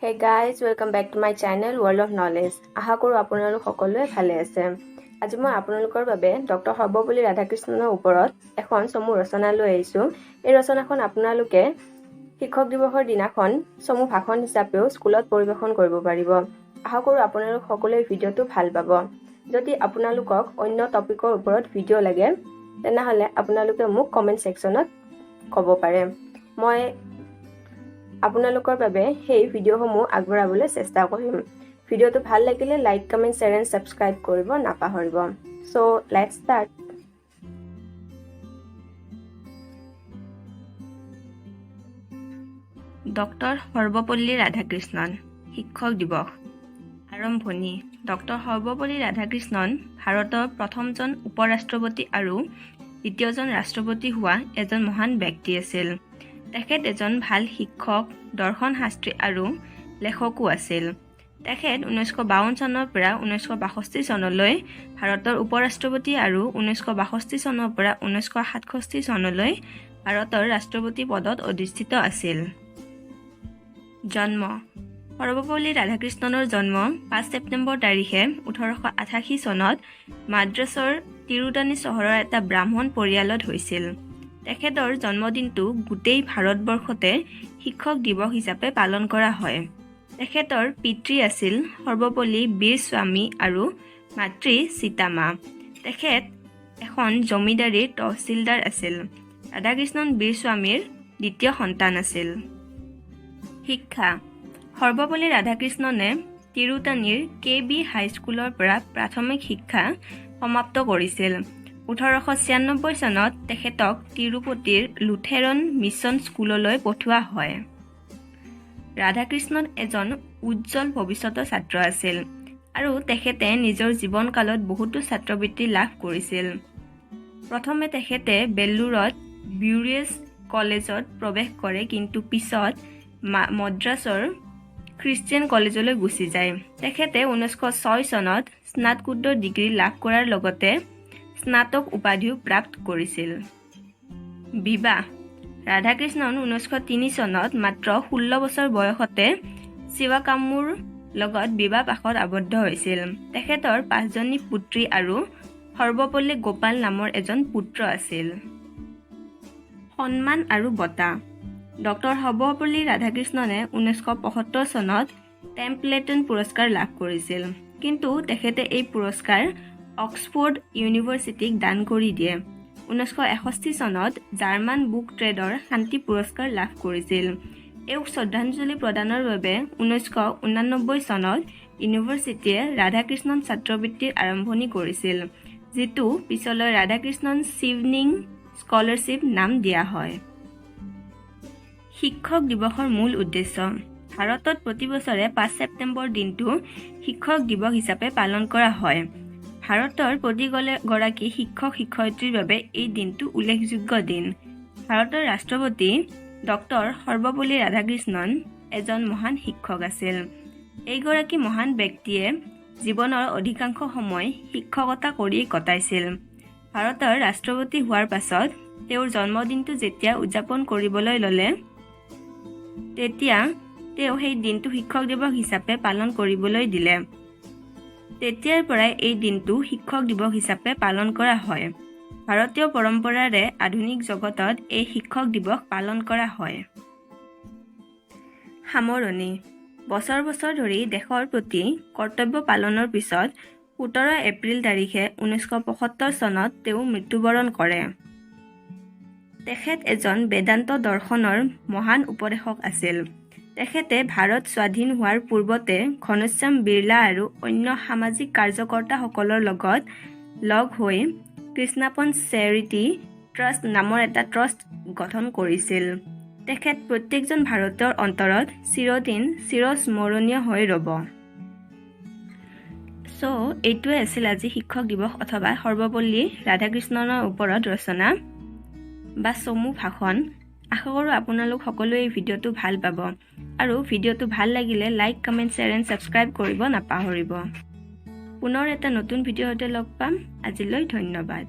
Hey guys, welcome back to my channel World of Knowledge. আশা কৰো আপোনালোক সকলোৱে ভালে আছে। আজি মই আপোনালোকৰ বাবে ডক্টৰ সৰ্বপল্লী ৰাধাকৃষ্ণনৰ ওপৰত এখন চমু ৰচনা লৈ আহিছো। এই ৰচনাখন আপোনালোকে শিক্ষক দিৱসৰ দিনাখন চমু ভাষণ হিচাপেও স্কুলত পৰিৱেশন কৰিব পাৰিব। আশা কৰো আপোনালোক সকলোৱে ভিডিঅটো ভাল পাব। যদি আপোনালোকক অন্য টপিকৰ ওপৰত ভিডিঅ' লাগে তেনেহলে আপোনালোকে মোক কমেন্ট সেকশনত ক'ব পাৰে। মই আপোনালোকৰ বাবে সেই ভিডিঅ'সমূহ আগবঢ়াবলৈ চেষ্টা কৰিম। ভিডিঅ'টো ভাল লাগিলে like, comment, share and subscribe কৰিব নাপাহৰিব। So let's start. Doctor Sarvepalli Radhakrishnan শিক্ষক দিৱস আৰম্ভণি। ডক্টৰ সৰ্বপল্লী ৰাধাকৃষ্ণন ভাৰতৰ প্ৰথমজন উপৰাষ্ট্ৰপতি আৰু দ্বিতীয়জন ৰাষ্ট্ৰপতি হোৱা এজন মহান ব্যক্তি আছিল। তেখেত এজন ভাল শিক্ষক, দৰ্শন শাস্ত্ৰী আৰু লেখকো আছিল। তেখেত 1952 চনৰ পৰা 1962 চনলৈ ভাৰতৰ উপৰাষ্ট্ৰপতি আৰু 1962 চনৰ পৰা 1967 চনলৈ ভাৰতৰ ৰাষ্ট্ৰপতি পদত অধিষ্ঠিত আছিল। জন্ম। সৰ্বপল্লী ৰাধাকৃষ্ণনৰ জন্ম 5 ছেপ্টেম্বৰ তাৰিখে 1888 চনত মাদ্ৰাছৰ তিৰুতানী চহৰৰ এটা ব্ৰাহ্মণ পৰিয়ালত হৈছিল। তেখেতৰ জন্মদিনটো গোটেই ভাৰতবৰ্ষতে শিক্ষক দিৱস হিচাপে পালন কৰা হয়। তেখেতৰ পিতৃ আছিল সৰ্বপল্লী বীৰ স্বামী আৰু মাতৃ সীতামা। তেখেত এখন জমিদাৰীৰ তহচিলদাৰ আছিল। ৰাধাকৃষ্ণন বীৰ স্বামীৰ দ্বিতীয় সন্তান আছিল। শিক্ষা। সৰ্বপল্লী ৰাধাকৃষ্ণনে তিৰুতানীৰ KB হাইস্কুলৰ পৰা প্ৰাথমিক শিক্ষা সমাপ্ত কৰিছিল। 1896 চনত তেখেতক তিৰুপতিৰ লুথেৰন মিছন স্কুললৈ পঠোৱা হয়। ৰাধাকৃষ্ণন এজন উজ্জ্বল ভৱিষ্যতৰ ছাত্ৰ আছিল আৰু তেখেতে নিজৰ জীৱনকালত বহুতো ছাত্ৰবৃত্তি লাভ কৰিছিল। প্ৰথমে তেখেতে বেল্লুৰত বিউৰিয়াছ কলেজত প্ৰৱেশ কৰে, কিন্তু পিছত মাদ্ৰাছৰ খ্ৰীষ্টিয়ান কলেজলৈ গুচি যায়। তেখেতে 1906 চনত স্নাতকোত্তৰ ডিগ্ৰী লাভ কৰাৰ লগতে স্নাতক উপাধিও প্ৰাপ্ত কৰিছিল। বিবাহ। ৰাধাকৃষ্ণন 1903 চনত মাত্ৰ 16 বছৰ বয়সতে শিৱাকামুৰ লগত বিবাহ পাশত আবদ্ধ হৈছিল। তেখেতৰ 5জনী পুত্ৰী আৰু সৰ্বপল্লী গোপাল নামৰ এজন পুত্ৰ আছিল। সন্মান আৰু বঁটা। ডক্টৰ সৰ্বপল্লী ৰাধাকৃষ্ণনে 1975 চনত টেম্পলেটন পুৰস্কাৰ লাভ কৰিছিল, কিন্তু তেখেতে এই পুৰস্কাৰ অক্সফৰ্ড ইউনিভাৰ্চিটিক দান কৰি দিয়ে। 1961 চনত জাৰ্মান বুক ট্ৰেডৰ শান্তি পুৰস্কাৰ লাভ কৰিছিল। এওঁক শ্ৰদ্ধাঞ্জলি প্ৰদানৰ বাবে 1989 চনত ইউনিভাৰ্চিটিয়ে ৰাধাকৃষ্ণন ছাত্ৰবৃত্তিৰ আৰম্ভণি কৰিছিল, যিটো পিছলৈ ৰাধাকৃষ্ণন চিভনিং স্কলাৰশ্বিপ নাম দিয়া হয়। শিক্ষক দিৱসৰ মূল উদ্দেশ্য। ভাৰতত প্ৰতি বছৰে 5 ছেপ্টেম্বৰ দিনটো শিক্ষক দিৱস হিচাপে পালন কৰা হয়। ভাৰতৰ প্ৰতিগৰাকী শিক্ষক শিক্ষয়িত্ৰীৰ বাবে এই দিনটো উল্লেখযোগ্য দিন। ভাৰতৰ ৰাষ্ট্ৰপতি ডক্টৰ সৰ্বপল্লী ৰাধাকৃষ্ণন এজন মহান শিক্ষক আছিল। এইগৰাকী মহান ব্যক্তিয়ে জীৱনৰ অধিকাংশ সময় শিক্ষকতা কৰিয়েই কটাইছিল। ভাৰতৰ ৰাষ্ট্ৰপতি হোৱাৰ পাছত তেওঁৰ জন্মদিনটো যেতিয়া উদযাপন কৰিবলৈ ল'লে, তেতিয়া তেওঁ সেই দিনটো শিক্ষক দিৱস হিচাপে পালন কৰিবলৈ দিলে। তেতিয়াৰ পৰাই এই দিনটো শিক্ষক দিৱস হিচাপে পালন কৰা হয়। ভাৰতীয় পৰম্পৰাৰে আধুনিক জগতত এই শিক্ষক দিৱস পালন কৰা হয়। সামৰণি। বছৰ বছৰ ধৰি দেশৰ প্ৰতি কৰ্তব্য পালনৰ পিছত 17 এপ্ৰিল তাৰিখে 1975 চনত তেওঁ মৃত্যুবৰণ কৰে। তেখেত এজন বেদান্ত দৰ্শনৰ মহান উপদেশক আছিল। তেখেতে ভাৰত স্বাধীন হোৱাৰ পূৰ্বতে ঘনশ্যাম বিৰলা আৰু অন্য সামাজিক কাৰ্যকৰ্তাসকলৰ লগত লগ হৈ কৃষ্ণাপন চেৰিটি ট্ৰাষ্ট নামৰ এটা ট্ৰাষ্ট গঠন কৰিছিল। তেখেত প্ৰত্যেকজন ভাৰতীয়ৰ অন্তৰত চিৰদিন চিৰস্মৰণীয় হৈ ৰ'ব। সো এইটোৱে আছিল আজি শিক্ষক দিৱস অথবা সৰ্বপল্লী ৰাধাকৃষ্ণনৰ ওপৰত ৰচনা বা চমু ভাষণ। আশা কৰোঁ আপোনালোক সকলোৱে এই ভিডিঅ'টো ভাল পাব আৰু ভিডিঅ'টো ভাল লাগিলে like, comment, share and subscribe কৰিব নাপাহৰিব। পুনৰ এটা নতুন ভিডিঅ'তে লগ পাম। আজিলৈ ধন্যবাদ।